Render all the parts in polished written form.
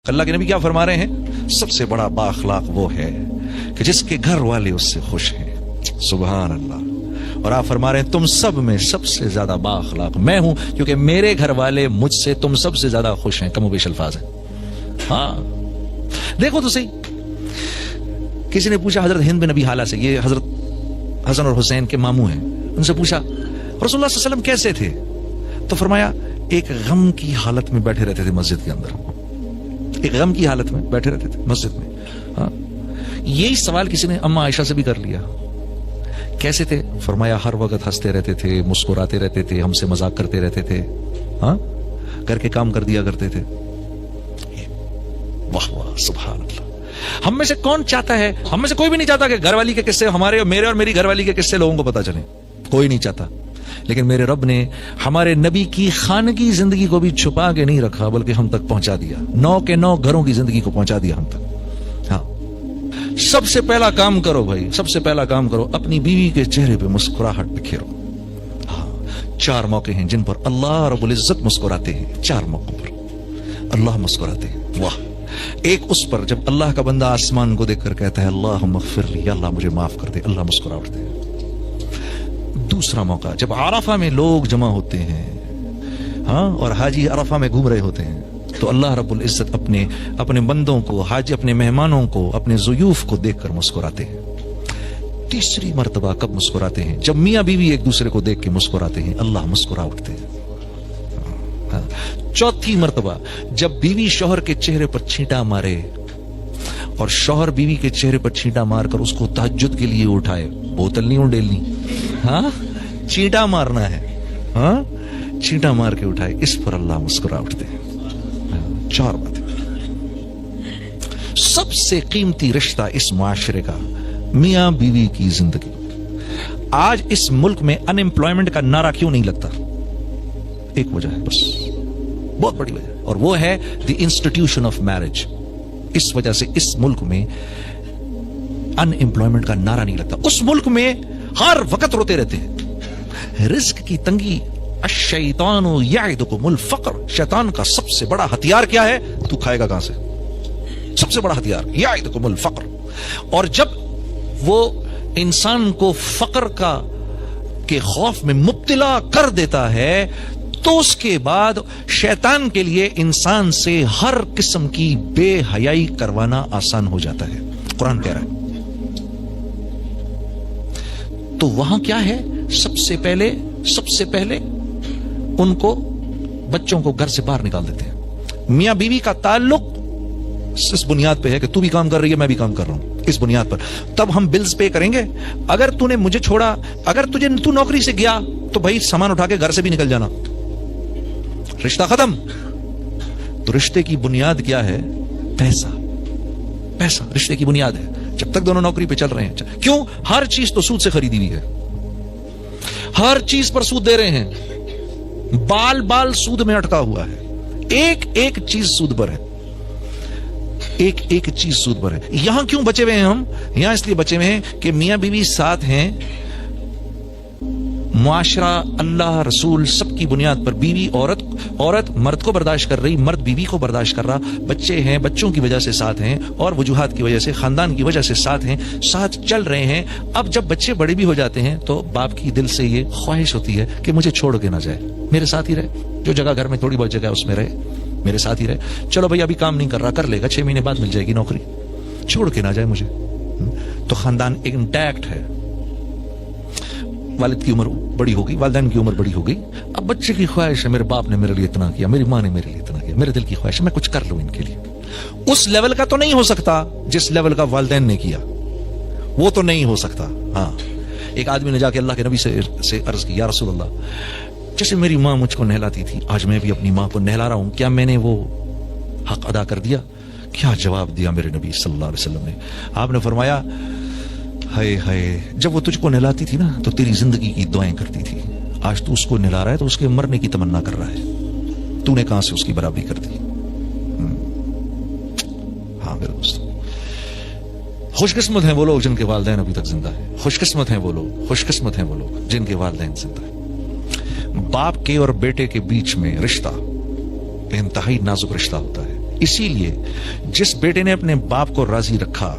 اللہ کے نبی کیا فرما رہے ہیں؟ سب سے بڑا بااخلاق وہ ہے کہ جس کے گھر والے اس سے خوش ہیں. سبحان اللہ. اور آپ فرما رہے ہیں تم سب میں سب سے زیادہ بااخلاق میں ہوں کیونکہ میرے گھر والے مجھ سے تم سب سے زیادہ خوش ہیں. کم و بیش الفاظ ہیں. ہاں دیکھو تو صحیح. کسی نے پوچھا حضرت ہند بن ابی حالہ سے، یہ حضرت حسن اور حسین کے ماموں ہیں، ان سے پوچھا رسول اللہ صلی اللہ علیہ وسلم کیسے تھے؟ تو فرمایا ایک غم کی حالت میں بیٹھے رہتے تھے مسجد کے اندر، ایک غم کی حالت میں بیٹھے رہتے تھے مسجد میں. ہاں یہی سوال کسی نے اما عائشہ سے بھی کر لیا، کیسے تھے؟ فرمایا ہر وقت ہنستے رہتے تھے، مسکراتے رہتے تھے، ہم سے مذاق کرتے رہتے تھے، ہاں گھر کے کام کر دیا کرتے تھے. واہ واہ سبحان اللہ. ہم میں سے کون چاہتا ہے، ہم میں سے کوئی بھی نہیں چاہتا کہ گھر والی کے قصے ہمارے اور میرے اور میری گھر والی کے قصے لوگوں کو پتا چلے، کوئی نہیں چاہتا. لیکن میرے رب نے ہمارے نبی کی خانگی زندگی کو بھی چھپا کے نہیں رکھا بلکہ ہم تک پہنچا دیا. 9 کے 9 گھروں کی زندگی کو پہنچا دیا ہم تک. ہاں سب سے پہلا کام کرو بھائی، سب سے پہلا کام کرو، اپنی بیوی کے چہرے پہ مسکراہٹ بکھیرو. ہاں 4 موقع ہیں جن پر اللہ رب العزت مسکراتے ہیں. 4 موقعوں پر اللہ مسکراتے ہیں. واہ. ایک اس پر جب اللہ کا بندہ آسمان کو دیکھ کر کہتا ہے اللہم اغفر لی، اللہ مجھے معاف کر دے، اللہ مسکرا اٹھتے ہیں. دوسرا موقع جب عرفہ میں لوگ جمع ہوتے ہیں، ہاں اور حاجی عرفہ میں گھوم رہے ہوتے ہیں، تو اللہ رب العزت اپنے بندوں کو، حاجی اپنے مہمانوں کو، اپنے ضیوف کو دیکھ کر مسکراتے ہیں. تیسری مرتبہ کب مسکراتے ہیں؟ جب میاں بیوی ایک دوسرے کو دیکھ کے مسکراتے ہیں، اللہ مسکرا اٹھتے ہیں. چوتھی مرتبہ جب بیوی شوہر کے چہرے پر چھینٹا مارے اور شوہر بیوی کے چہرے پر چھینٹا مار کر اس کو تہجد کے لیے اٹھائے، بوتل نہیں اونڈیلنی، ہاں چھینٹا مارنا ہے، ہاں چھینٹا مار کے اٹھائے، اس پر اللہ مسکرا اٹھتے ہیں. 4 باتیں. سب سے قیمتی رشتہ اس معاشرے کا میاں بیوی کی زندگی. آج اس ملک میں ان امپلائمنٹ کا نعرہ کیوں نہیں لگتا؟ ایک وجہ ہے بس، بہت بڑی وجہ، اور وہ ہے دی انسٹیٹیوشن آف میرج. اس وجہ سے اس ملک میں ان امپلائمنٹ کا نعرہ نہیں لگتا. اس ملک میں ہر وقت روتے رہتے ہیں. رزق کی تنگی. الشیطان یعدکم الفقر. شیطان کا سب سے بڑا ہتھیار کیا ہے؟ تو کھائے گا کہاں سے؟ سب سے بڑا ہتھیار یعدکم الفقر. اور جب وہ انسان کو فقر کے خوف میں مبتلا کر دیتا ہے تو اس کے بعد شیطان کے لیے انسان سے ہر قسم کی بے حیائی کروانا آسان ہو جاتا ہے. قرآن کہہ رہا ہے. تو وہاں کیا ہے؟ سب سے پہلے ان کو، بچوں کو گھر سے باہر نکال دیتے ہیں. میاں بیوی کا تعلق اس بنیاد پہ ہے کہ تو بھی کام کر رہی ہے، میں بھی کام کر رہا ہوں، اس بنیاد پر. تب ہم بلز پے کریں گے. اگر تو نے مجھے چھوڑا، اگر تو نوکری سے گیا تو بھائی سامان اٹھا کے گھر سے بھی نکل جانا، رشتہ ختم. تو رشتے کی بنیاد کیا ہے؟ پیسہ. پیسہ رشتے کی بنیاد ہے. جب تک دونوں نوکری پہ چل رہے ہیں. کیوں؟ ہر چیز تو سود سے خریدی ہوئی ہے، ہر چیز پر سود دے رہے ہیں. بال سود میں اٹکا ہوا ہے. ایک چیز سود پر ہے، ایک چیز سود پر ہے. یہاں کیوں بچے ہوئے ہیں ہم؟ یہاں اس لیے بچے ہوئے ہیں کہ میاں بیوی ساتھ ہیں، معاشرہ، اللہ، رسول سب کی بنیاد پر بیوی عورت مرد کو برداشت کر رہی، مرد بیوی کو برداشت کر رہا. بچے ہیں، بچوں کی وجہ سے ساتھ ہیں، اور وجوہات کی وجہ سے، خاندان کی وجہ سے ساتھ ہیں، ساتھ چل رہے ہیں. اب جب بچے بڑے بھی ہو جاتے ہیں تو باپ کی دل سے یہ خواہش ہوتی ہے کہ مجھے چھوڑ کے نہ جائے، میرے ساتھ ہی رہے. جو جگہ گھر میں تھوڑی بہت جگہ اس میں رہے، میرے ساتھ ہی رہے. چلو بھائی ابھی کام نہیں کر رہا، کر لے گا، 6 مہینے بعد مل جائے گی نوکری، چھوڑ کے نہ جائے مجھے. تو خاندان انٹیکٹ ہے. والد کی عمر بڑی ہو گئی، والدین کی عمر بڑی ہو گئی. اب بچے کی خواہش ہے میرے باپ نے میرے لیے اتنا کیا، میری ماں نے میرے لیے اتنا کیا، میرے دل کی خواہش ہے میں کچھ کر لوں ان کے لیے. اس لیول کا تو نہیں ہو سکتا جس لیول کا والدین نے کیا، وہ تو نہیں ہو سکتا. ہاں ایک آدمی نے جا کے اللہ کے نبی سے عرض کی، یا رسول اللہ جیسے میری ماں مجھ کو نہلاتی تھی، آج میں بھی اپنی ماں کو نہلا رہا ہوں، کیا میں نے وہ حق ادا کر دیا؟ کیا جواب دیا میرے نبی صلی اللہ علیہ وسلم نے؟ آپ نے فرمایا ہائے ہائے، جب وہ تجھ کو نہلاتی تھی نا تو تیری زندگی کی دعائیں کرتی تھی، آج تو اس کو نہلا رہا ہے تو اس کے مرنے کی تمنا کر رہا ہے، تو نے کہاں سے اس کی برابری کر دی؟ ہاں میرے دوست، خوش قسمت ہیں وہ لوگ جن کے والدین ابھی تک زندہ ہیں. خوش قسمت ہیں وہ لوگ جن کے والدین زندہ ہیں. باپ کے اور بیٹے کے بیچ میں رشتہ انتہائی نازک رشتہ ہوتا ہے. اسی لیے جس بیٹے نے اپنے باپ کو راضی رکھا،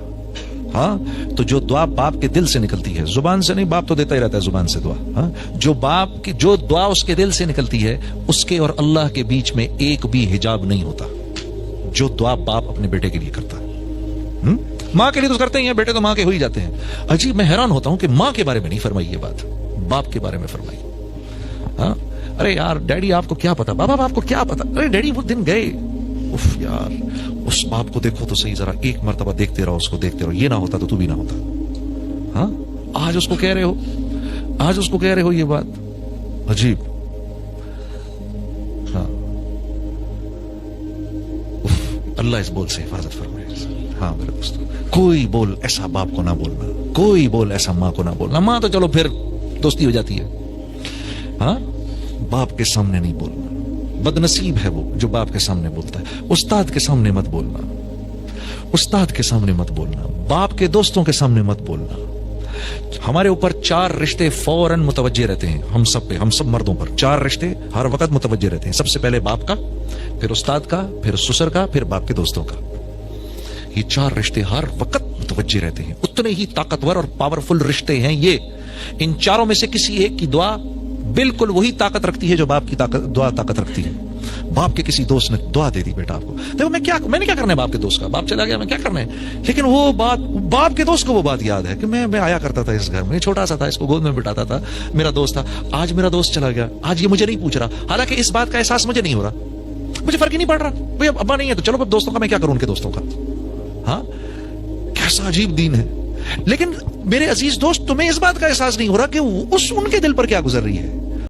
ہاں، تو جو دعا باپ کے دل سے نکلتی ہے، زبان سے نہیں، باپ تو دیتا ہی رہتا ہے زبان سے دعا، ہاں، جو باپ کی جو دعا اس کے دل سے نکلتی ہے، اس کے اور اللہ کے بیچ میں ایک بھی حجاب نہیں ہوتا، جو دعا باپ اپنے بیٹے کے لیے کرتا ہے۔ ماں کے لیے تو کرتے ہی ہیں، بیٹے تو ماں کے ہو ہی جاتے ہیں۔ عجیب، میں حیران ہوتا ہوں کہ ماں کے بارے میں نہیں فرمائی یہ بات، باپ کے بارے میں فرمائی۔ ہاں، ارے یار ڈیڈی آپ کو کیا پتا، بابا آپ کو کیا پتا، ارے ڈیڈی وہ دن گئے، اف یار اس باپ کو دیکھو تو صحیح، ذرا ایک مرتبہ دیکھتے رہو، اس کو دیکھتے رہو، یہ نہ ہوتا تو تو بھی نہ ہوتا۔ ہاں، آج اس کو کہہ رہے ہو، آج اس کو کہہ رہے ہو یہ بات، عجیب۔ ہاں، اللہ اس بول سے حفاظت فرمائے۔ ہاں میرے دوستو، کوئی بول ایسا باپ کو نہ بولنا، کوئی بول ایسا ماں کو نہ بولنا۔ ماں تو چلو پھر دوستی ہو جاتی ہے، ہاں، باپ کے سامنے نہیں بولنا۔ بد نصیب ہے وہ جو باپ کے سامنے بولتا ہے۔ استاد کے سامنے مت بولنا، استاد کے سامنے مت بولنا، باپ کے دوستوں کے سامنے مت بولنا۔ ہمارے اوپر 4 رشتے فوراً متوجہ رہتے ہیں، ہم سب پہ، ہم سب مردوں پر 4 رشتے ہر وقت متوجہ رہتے ہیں۔ سب سے پہلے باپ کا، پھر استاد کا، پھر سسر کا، پھر باپ کے دوستوں کا۔ یہ 4 رشتے ہر وقت متوجہ رہتے ہیں، اتنے ہی طاقتور اور پاورفل رشتے ہیں یہ۔ ان چاروں میں سے کسی ایک کی دعا بالکل وہی طاقت رکھتی ہے جو باپ کی دعا طاقت رکھتی ہے۔ باپ کے کسی دوست نے دعا دے دی بیٹا آپ کو، دیکھو میں نے کیا کرنا ہے باپ کے دوست کا، باپ چلا گیا میں کیا کرنا ہے، لیکن وہ بات باپ کے دوست کو وہ بات یاد ہے کہ میں آیا کرتا تھا اس گھر میں، چھوٹا سا تھا، اس کو گود میں بٹھاتا تھا، میرا دوست تھا، آج میرا دوست چلا گیا، آج یہ مجھے نہیں پوچھ رہا، حالانکہ اس بات کا احساس مجھے نہیں ہو رہا، مجھے فرق ہی نہیں پڑ رہا، بھئی اب ابا نہیں ہے تو چلو اب دوستوں کا میں کیا کروں، ان کے دوستوں کا۔ ہاں، کیسا عجیب دین ہے۔ لیکن میرے عزیز دوست، تمہیں اس بات کا احساس نہیں ہو رہا کہ ان کے دل پر کیا گزر رہی ہے۔